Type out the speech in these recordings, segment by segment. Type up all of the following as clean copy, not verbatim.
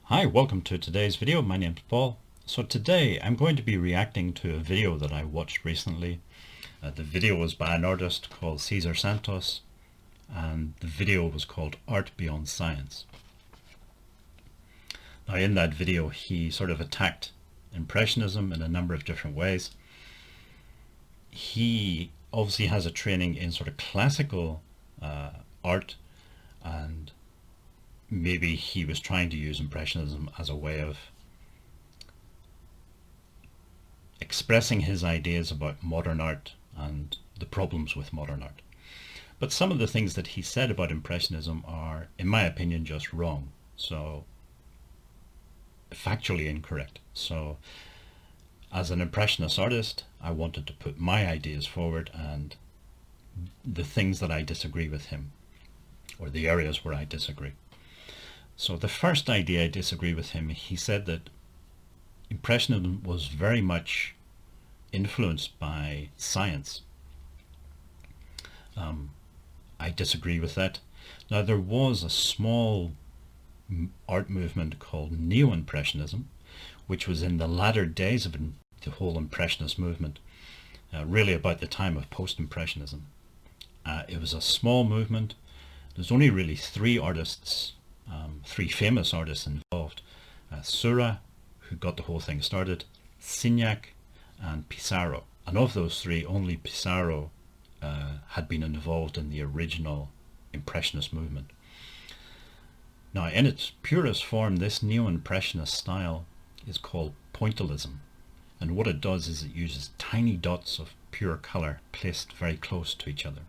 Hi, welcome to today's video. My name's Paul. So today I'm going to be reacting to a video that I watched recently. The video was by an artist called Cesar Santos, and the video was called Art Beyond Science. Now in that video he sort of attacked Impressionism in a number of different ways. He obviously has a training in sort of classical art, and maybe he was trying to use Impressionism as a way of expressing his ideas about modern art and the problems with modern art. But some of the things that he said about Impressionism are, in my opinion, just wrong. So, factually incorrect. So, as an Impressionist artist, I wanted to put my ideas forward and the things that I disagree with him, or the areas where I disagree. So the first idea I disagree with him, he said that Impressionism was very much influenced by science. I disagree with that. Now there was a small art movement called Neo-Impressionism, which was in the latter days of the whole Impressionist movement, really about the time of Post-Impressionism. It was a small movement. There's only really three famous artists involved. Seurat, who got the whole thing started, Signac, and Pissarro. And of those three, only Pissarro had been involved in the original Impressionist movement. Now, in its purest form, this Neo-Impressionist style is called Pointillism. And what it does is it uses tiny dots of pure color placed very close to each other.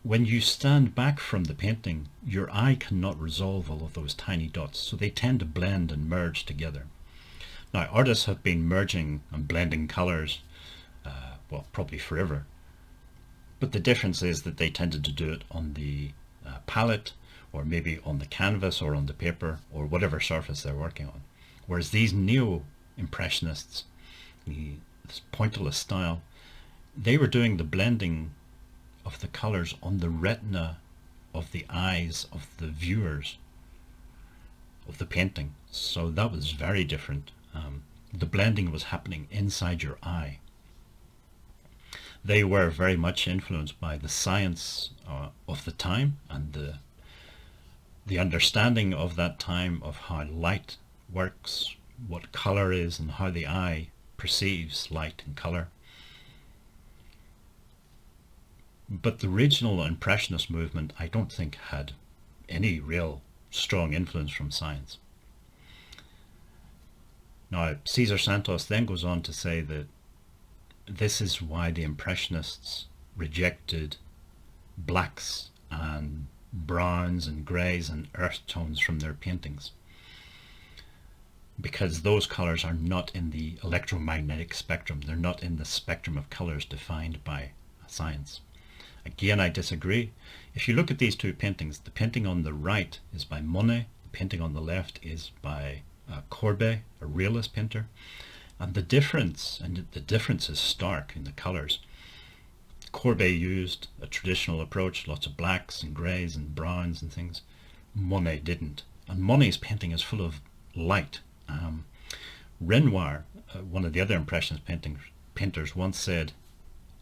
When you stand back from the painting, your eye cannot resolve all of those tiny dots, so they tend to blend and merge together. Now, artists have been merging and blending colors, well, probably forever. But the difference is that they tended to do it on the palette, or maybe on the canvas, or on the paper, or whatever surface they're working on. Whereas these Neo-Impressionists, this pointillist style, they were doing the blending of the colors on the retina of the eyes of the viewers of the painting. So that was very different. The blending was happening inside your eye. They were very much influenced by the science of the time and the understanding of that time of how light works, what color is, and how the eye perceives light and color. But the original Impressionist movement, I don't think, had any real strong influence from science. Now, Cesar Santos then goes on to say that this is why the Impressionists rejected blacks and browns and greys and earth tones from their paintings, because those colors are not in the electromagnetic spectrum. They're not in the spectrum of colors defined by science. Again, I disagree. If you look at these two paintings, the painting on the right is by Monet, the painting on the left is by Courbet, a realist painter, and the difference is stark in the colors. Courbet used a traditional approach, lots of blacks and greys and browns and things. Monet didn't, and Monet's painting is full of light. Renoir, one of the other Impressionist painters, once said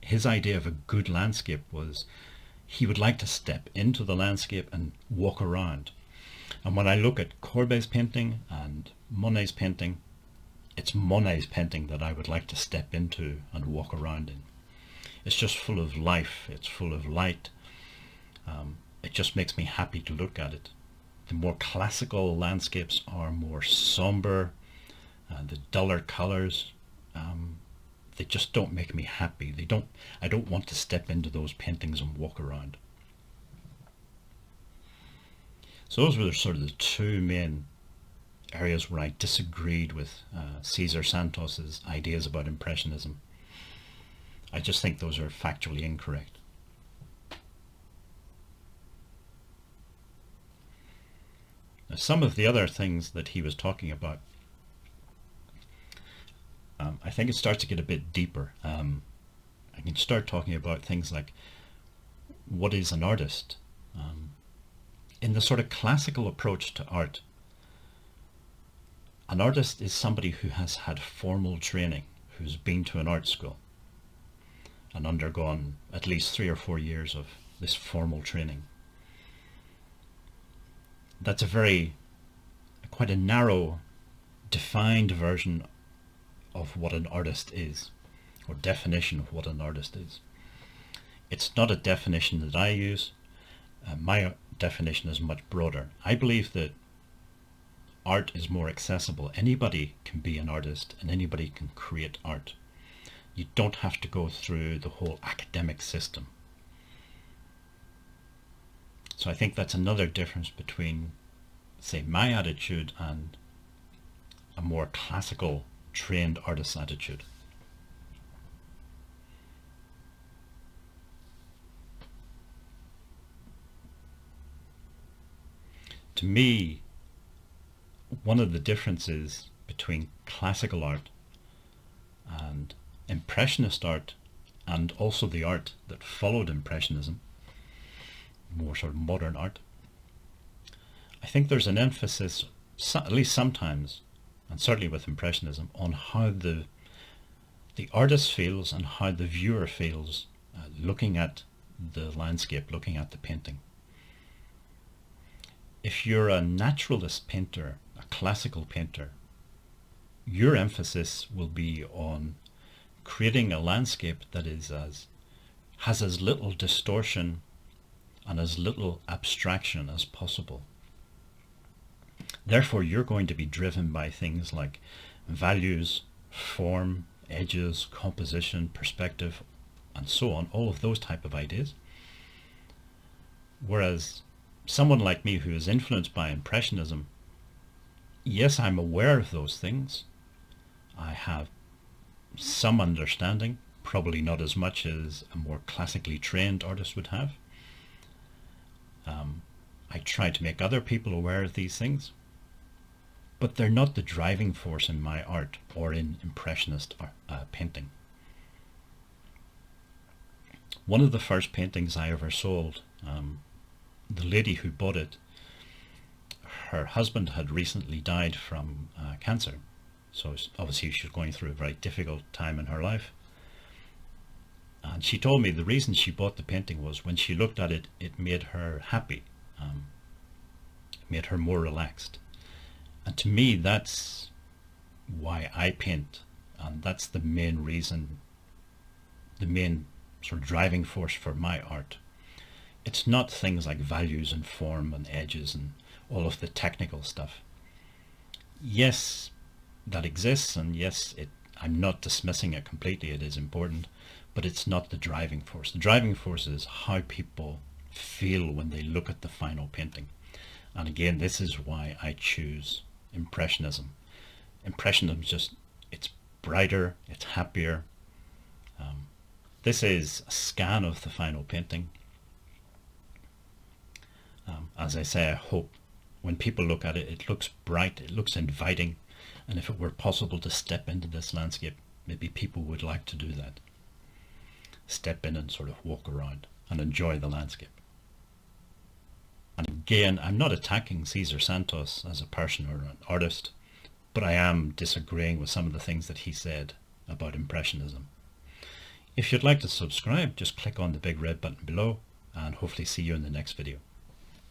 his idea of a good landscape was he would like to step into the landscape and walk around. And when I look at Courbet's painting and Monet's painting, it's Monet's painting that I would like to step into and walk around in. It's just full of life, it's full of light. It just makes me happy to look at it. The more classical landscapes are more somber, the duller colors, they just don't make me happy. I don't want to step into those paintings and walk around. So those were sort of the two main areas where I disagreed with Cesar Santos's ideas about Impressionism. I just think those are factually incorrect. Now, some of the other things that he was talking about, I think it starts to get a bit deeper. I can start talking about things like, what is an artist? In the sort of classical approach to art, an artist is somebody who has had formal training, who's been to an art school and undergone at least 3 or 4 years of this formal training. That's quite a narrow, defined version of what an artist is, or definition of what an artist is. It's not a definition that I use. My definition is much broader. I believe that art is more accessible. Anybody can be an artist and anybody can create art. You don't have to go through the whole academic system. So I think that's another difference between, say, my attitude and a more classical trained artist's attitude. To me, one of the differences between classical art and Impressionist art, and also the art that followed Impressionism, more sort of modern art, I think there's an emphasis, at least sometimes, and certainly with Impressionism, on how the artist feels and how the viewer feels looking at the landscape, looking at the painting. If you're a naturalist painter, a classical painter, your emphasis will be on creating a landscape that has as little distortion and as little abstraction as possible. Therefore, you're going to be driven by things like values, form, edges, composition, perspective, and so on, all of those type of ideas. Whereas someone like me who is influenced by Impressionism, yes, I'm aware of those things. I have some understanding, probably not as much as a more classically trained artist would have. I try to make other people aware of these things, but they're not the driving force in my art or in Impressionist painting. One of the first paintings I ever sold, the lady who bought it, her husband had recently died from cancer. So obviously she was going through a very difficult time in her life. And she told me the reason she bought the painting was when she looked at it, it made her happy. It made her more relaxed. And to me, that's why I paint. And that's the main reason, the main sort of driving force for my art. It's not things like values and form and edges and all of the technical stuff. Yes, that exists, and yes, I'm not dismissing it completely. It is important, but it's not the driving force. The driving force is how people feel when they look at the final painting. And again, this is why I choose Impressionism. Impressionism it's brighter, it's happier. This is a scan of the final painting. As I say, I hope when people look at it, it looks bright, it looks inviting, and if it were possible to step into this landscape, maybe people would like to do that. Step in and sort of walk around and enjoy the landscape. And again, I'm not attacking Cesar Santos as a person or an artist, but I am disagreeing with some of the things that he said about Impressionism. If you'd like to subscribe, just click on the big red button below, and hopefully see you in the next video.